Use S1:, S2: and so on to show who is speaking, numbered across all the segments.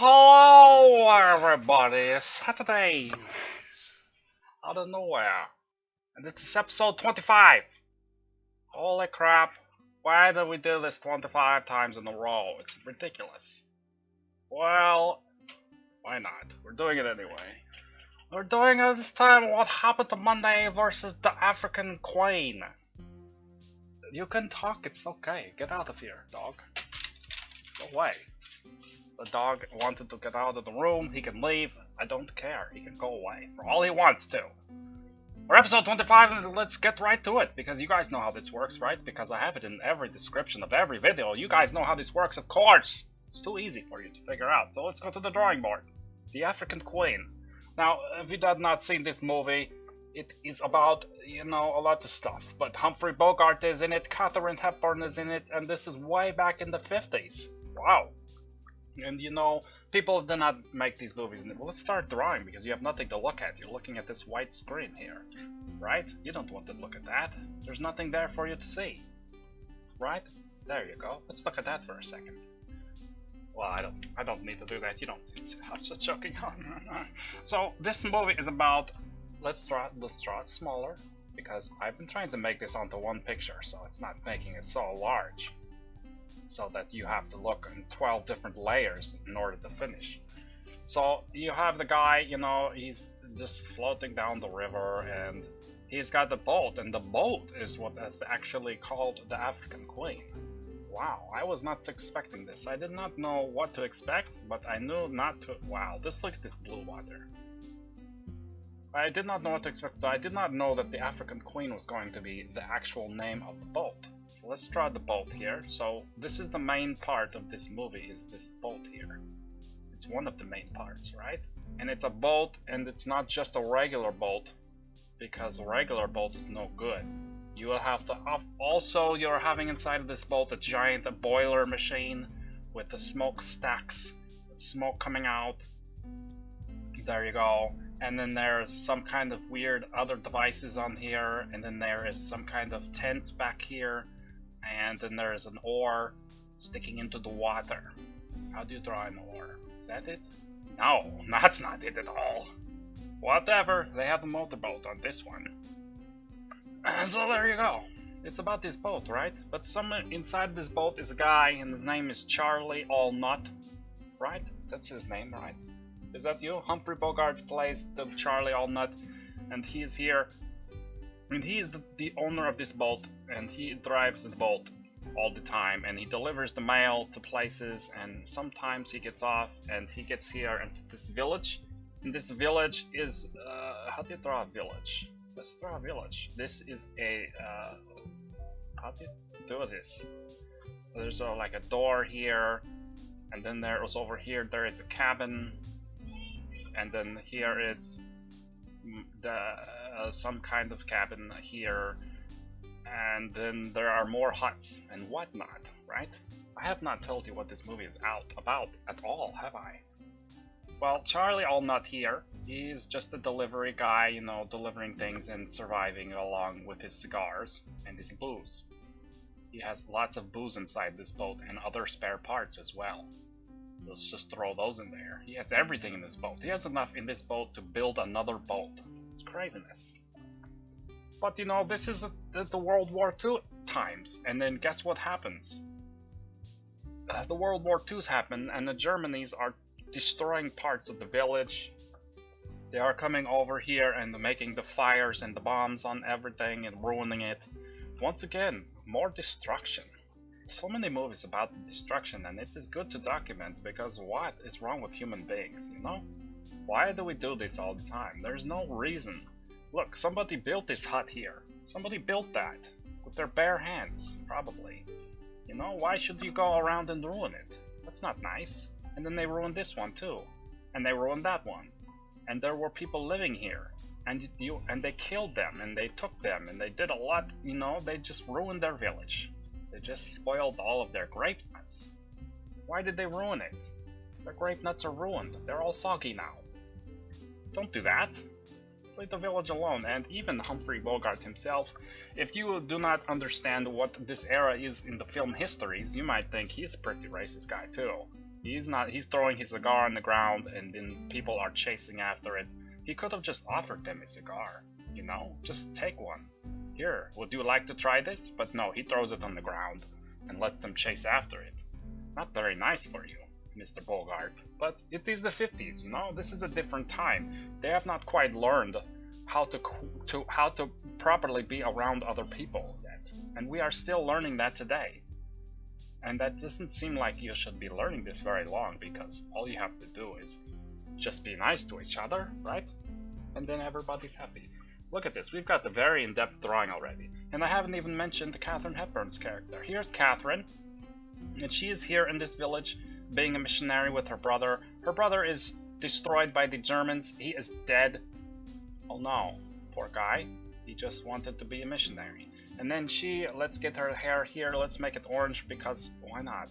S1: Hello, everybody. It's Saturday out of nowhere, and this is episode 25. Holy crap! Why did we do this 25 times in a row? It's ridiculous. Well, why not? We're doing it anyway. We're doing it this time. What happened to Monday versus the African Queen? You can talk. It's okay. Get out of here, dog. Go away. The dog wanted to get out of the room. He can leave. I don't care. He can go away for all he wants to. We're episode 25 and let's get right to it. Because you guys know how this works, right? Because I have it in every description of every video. You guys know how this works, of course. It's too easy for you to figure out. So let's go to the drawing board. The African Queen. Now, if you have not seen this movie, it is about, a lot of stuff. But Humphrey Bogart is in it, Katharine Hepburn is in it, and this is way back in the 50s. Wow. And people do not make these movies. Well, let's start drawing because you have nothing to look at. You're looking at this white screen here, right? You don't want to look at that. There's nothing there for you to see, right? There you go. Let's look at that for a second. Well, I don't need to do that. You don't see how it's choking on. So this movie is about. Let's draw it smaller because I've been trying to make this onto one picture, so it's not making it so large. So that you have to look in 12 different layers in order to finish. So you have the guy, he's just floating down the river and he's got the boat, and the boat is what is actually called the African Queen. Wow, I was not expecting this. I did not know what to expect, but I knew not to. Wow, look at this blue water. I did not know what to expect, but I did not know that the African Queen was going to be the actual name of the boat. Let's draw the boat here. So this is the main part of this movie, is this boat here. It's one of the main parts, right? And it's a boat, and it's not just a regular boat, because a regular boat is no good. You will have to also, you're having inside of this boat a giant boiler machine with the smoke stacks, smoke coming out. There you go. And then there's some kind of weird other devices on here, and then there is some kind of tent back here. And then there's an oar sticking into the water. How do you draw an oar? Is that it? No, that's not it at all. Whatever, they have a motorboat on this one. So there you go. It's about this boat, right? But someone inside this boat is a guy, and his name is Charlie Allnut, right? That's his name, right? Is that you? Humphrey Bogart plays the Charlie Allnut, and he's here. And he is the owner of this boat, and he drives the boat all the time, and he delivers the mail to places, and sometimes he gets off, and he gets here into this village. And this village is, how do you draw a village? Let's draw a village. This is a, how do you do this? There's like a door here, and then there's over here, there is a cabin, and then here is some kind of cabin here, and then there are more huts and whatnot, right? I have not told you what this movie is about at all, have I? Well, Charlie Allnut here, he's just a delivery guy, delivering things and surviving along with his cigars and his booze. He has lots of booze inside this boat and other spare parts as well. Let's just throw those in there. He has everything in this boat. He has enough in this boat to build another boat. It's craziness. But this is the World War II times. And then guess what happens? The World War II's happen, and the Germans are destroying parts of the village. They are coming over here and making the fires and the bombs on everything and ruining it. Once again, more destruction. So many movies about destruction, and it is good to document, because what is wrong with human beings, Why do we do this all the time? There's no reason. Look, somebody built this hut here. Somebody built that with their bare hands, probably. Why should you go around and ruin it? That's not nice. And then they ruined this one too. And they ruined that one. And there were people living here. And they killed them, and they took them, and they did a lot, they just ruined their village. They just spoiled all of their grape nuts. Why did they ruin it? Their grape nuts are ruined. They're all soggy now. Don't do that. Leave the village alone. And even Humphrey Bogart himself, if you do not understand what this era is in the film histories, you might think he's a pretty racist guy too. He's throwing his cigar on the ground and then people are chasing after it. He could have just offered them a cigar, you know? Just take one. Here, would you like to try this? But no, he throws it on the ground and lets them chase after it. Not very nice for you, Mr. Bogart. But it is the 50s, you know? This is a different time. They have not quite learned how to properly be around other people yet. And we are still learning that today. And that doesn't seem like you should be learning this very long, because all you have to do is just be nice to each other, right? And then everybody's happy. Look at this, we've got the very in-depth drawing already. And I haven't even mentioned Katharine Hepburn's character. Here's Katharine, and she is here in this village being a missionary with her brother. Her brother is destroyed by the Germans. He is dead. Oh no, poor guy. He just wanted to be a missionary. And then let's get her hair here, let's make it orange, because why not?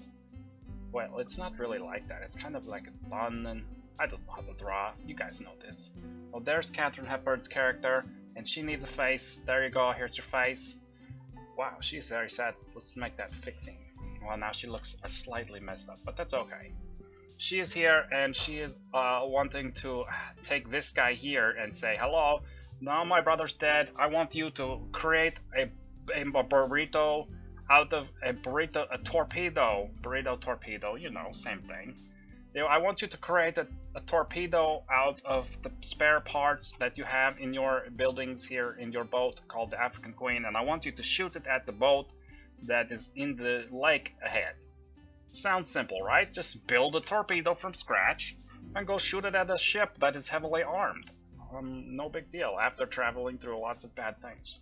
S1: Well, it's not really like that. It's kind of like a bun, and I don't know how to draw. You guys know this. Well, there's Katharine Hepburn's character, and she needs a face. There you go, here's your face. Wow, she's very sad. Let's make that fixing. Well, now she looks slightly messed up, but that's okay. She is here, and she is wanting to take this guy here and say, hello, now my brother's dead. I want you to create a burrito out of a torpedo, you know, same thing. I want you to create a torpedo out of the spare parts that you have in your buildings here in your boat called the African Queen, and I want you to shoot it at the boat that is in the lake ahead. Sounds simple, right? Just build a torpedo from scratch and go shoot it at a ship that is heavily armed. No big deal after traveling through lots of bad things.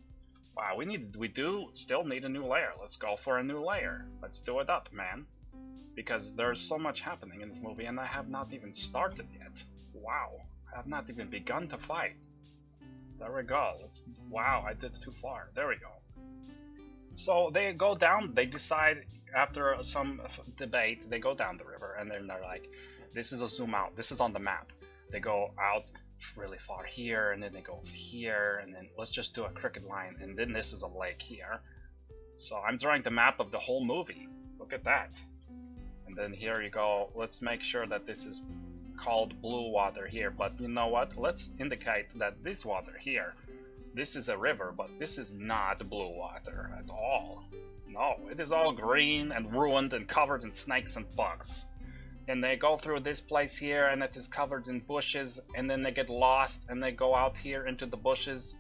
S1: Wow, we do still need a new layer. Let's go for a new layer. Let's do it up, man. Because there's so much happening in this movie and I have not even started yet. Wow, I have not even begun to fight. There we go. Wow, I did too far. There we go. So they go down, they decide after some debate, they go down the river and then they're like, this is a zoom out, this is on the map. They go out really far here and then they go here and then let's just do a crooked line and then this is a lake here. So I'm drawing the map of the whole movie. Look at that. And then here you go, let's make sure that this is called blue water here, but you know what, let's indicate that this water here, this is a river, but this is not blue water at all. No, it is all green and ruined and covered in snakes and bugs. And they go through this place here and it is covered in bushes, and then they get lost and they go out here into the bushes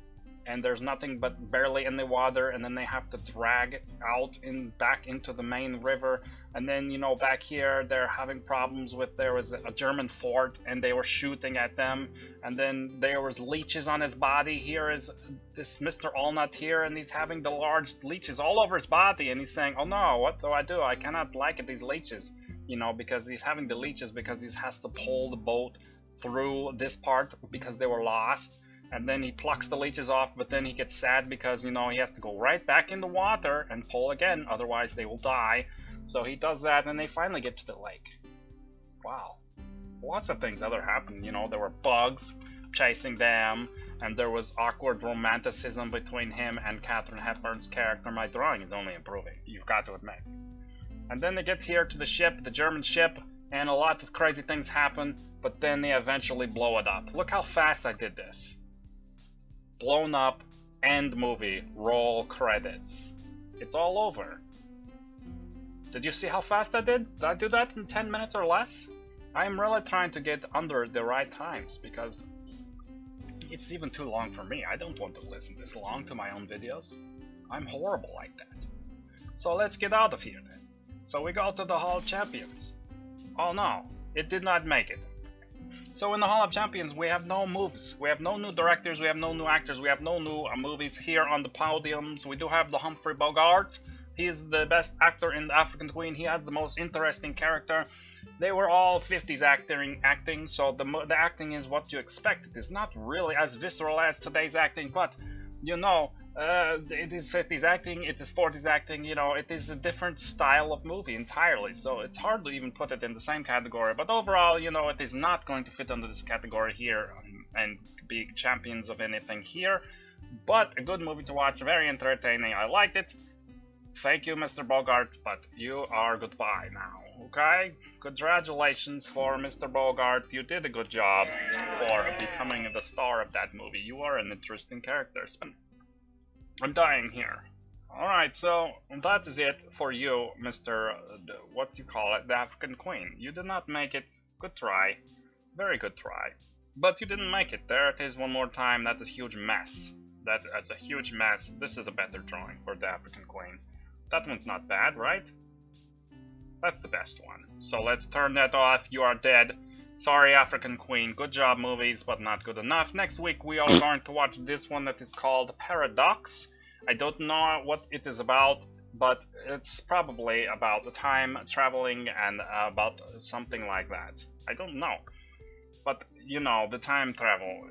S1: and there's nothing but barely any water, and then they have to drag out back into the main river. And then, you know, back here they're having problems with, there was a German fort and they were shooting at them, and then there was leeches on his body. Here is this Mr. Allnut here, and he's having the large leeches all over his body, and he's saying, oh no, what do? I cannot like these leeches, you know, because he's having the leeches because he has to pull the boat through this part because they were lost. And then he plucks the leeches off, but then he gets sad because, you know, he has to go right back in the water and pull again, otherwise they will die. So he does that, and they finally get to the lake. Wow. Lots of things other happened, you know, there were bugs chasing them, and there was awkward romanticism between him and Katharine Hepburn's character. My drawing is only improving, you've got to admit. And then they get here to the ship, the German ship, and a lot of crazy things happen, but then they eventually blow it up. Look how fast I did this. Blown up, end movie, roll credits. It's all over. Did you see how fast I did? Did I do that in 10 minutes or less? I'm really trying to get under the right times because it's even too long for me. I don't want to listen this long to my own videos. I'm horrible like that. So let's get out of here then. So we go to the Hall of Champions. Oh no, it did not make it. So in the Hall of Champions, we have no moves. We have no new directors, we have no new actors, we have no new movies here on the podiums. We do have the Humphrey Bogart. He is the best actor in the African Queen. He has the most interesting character. They were all 50s acting, so the acting is what you expect. It is not really as visceral as today's acting, but you know, it is 50s acting, it is 40s acting, you know, it is a different style of movie entirely, so it's hard to even put it in the same category. But overall, you know, it is not going to fit under this category here and be champions of anything here, but a good movie to watch, very entertaining. I liked it. Thank you, Mr. Bogart, but you are goodbye now. Okay, congratulations for Mr. Bogart. You did a good job for becoming the star of that movie. You are an interesting character. I'm dying here. Alright, so that is it for you, Mr. What you call it, the African Queen. You did not make it. Good try. Very good try. But you didn't make it. There it is one more time. That's a huge mess. That's a huge mess. This is a better drawing for the African Queen. That one's not bad, right? That's the best one. So let's turn that off. You are dead. Sorry, African Queen. Good job, movies, but not good enough. Next week we are going to watch this one that is called Paradox. I don't know what it is about, but it's probably about time traveling and about something like that. I don't know. But, you know, the time travel,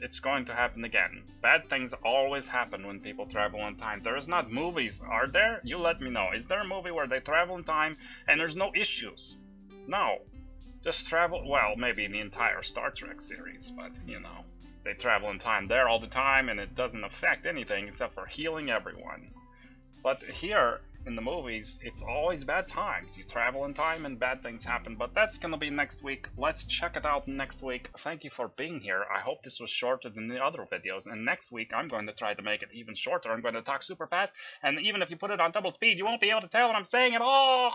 S1: it's going to happen again. Bad things always happen when people travel in time. There is not movies, are there? You let me know. Is there a movie where they travel in time and there's no issues? No. Just travel, well, maybe in the entire Star Trek series, but, you know, they travel in time there all the time and it doesn't affect anything except for healing everyone. But here, in the movies, it's always bad times. You travel in time and bad things happen, but that's gonna be next week. Let's check it out next week. Thank you for being here. I hope this was shorter than the other videos, and next week I'm going to try to make it even shorter. I'm going to talk super fast, and even if you put it on double speed, you won't be able to tell what I'm saying at all.